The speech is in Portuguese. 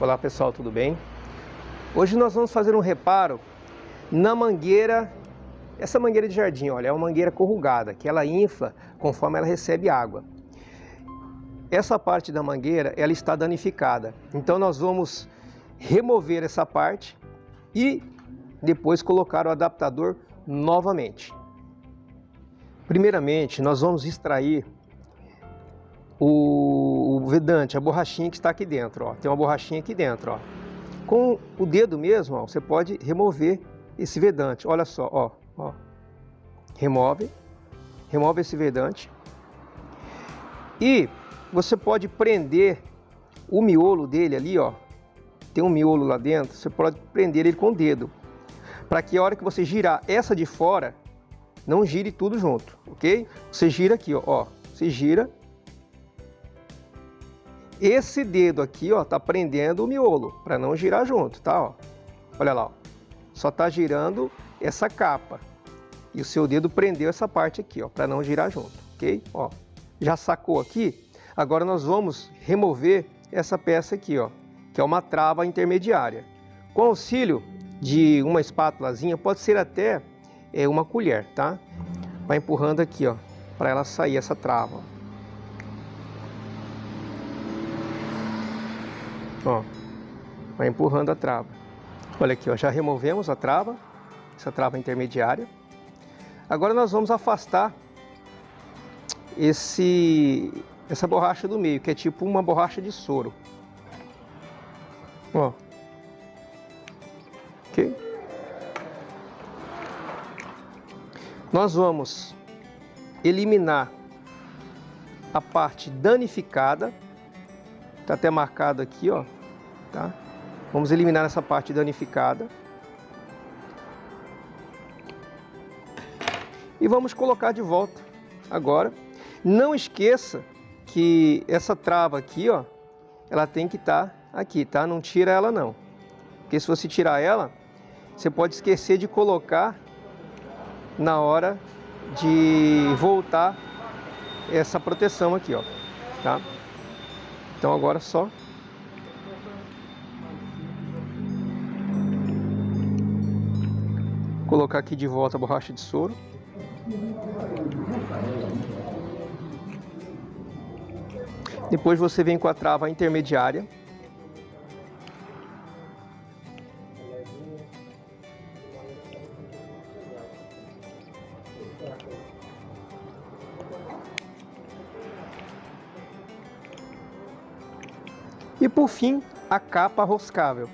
Olá pessoal, tudo bem? Hoje nós vamos fazer um reparo na mangueira, essa mangueira de jardim, olha, é uma mangueira corrugada, que ela infla conforme ela recebe água. Essa parte da mangueira, ela está danificada, então nós vamos remover essa parte e depois colocar o adaptador novamente. Primeiramente, nós vamos extrair o vedante, a borrachinha que está aqui dentro, ó. Tem uma borrachinha aqui dentro, ó. Com o dedo mesmo, ó, você pode remover esse vedante. Olha só, ó. Remove esse vedante. E você pode prender o miolo dele ali, ó. Tem um miolo lá dentro, você pode prender ele com o dedo, para que a hora que você girar essa de fora, não gire tudo junto, ok? Você gira aqui, ó. Você gira. Esse dedo aqui, ó, tá prendendo o miolo, para não girar junto, tá? Ó. Olha lá, ó. Só tá girando essa capa. E o seu dedo prendeu essa parte aqui, ó, para não girar junto, ok? Ó, já sacou aqui? Agora nós vamos remover essa peça aqui, ó, que é uma trava intermediária. Com auxílio de uma espátulazinha, pode ser até uma colher, tá? Vai empurrando aqui, ó, para ela sair essa trava, ó, vai empurrando a trava. Olha aqui, ó, já removemos a trava, essa trava intermediária. Agora nós vamos afastar essa borracha do meio, que é tipo uma borracha de soro. Ó. Ok? Nós vamos eliminar a parte danificada. Tá até marcado aqui, ó. Tá? Vamos eliminar essa parte danificada. E vamos colocar de volta agora. Não esqueça que essa trava aqui, ó, ela tem que estar aqui, tá? Não tira ela não. Porque se você tirar ela, você pode esquecer de colocar na hora de voltar essa proteção aqui, ó, tá? Então agora só colocar aqui de volta a borracha de soro. Depois você vem com a trava intermediária. E por fim, a capa roscável.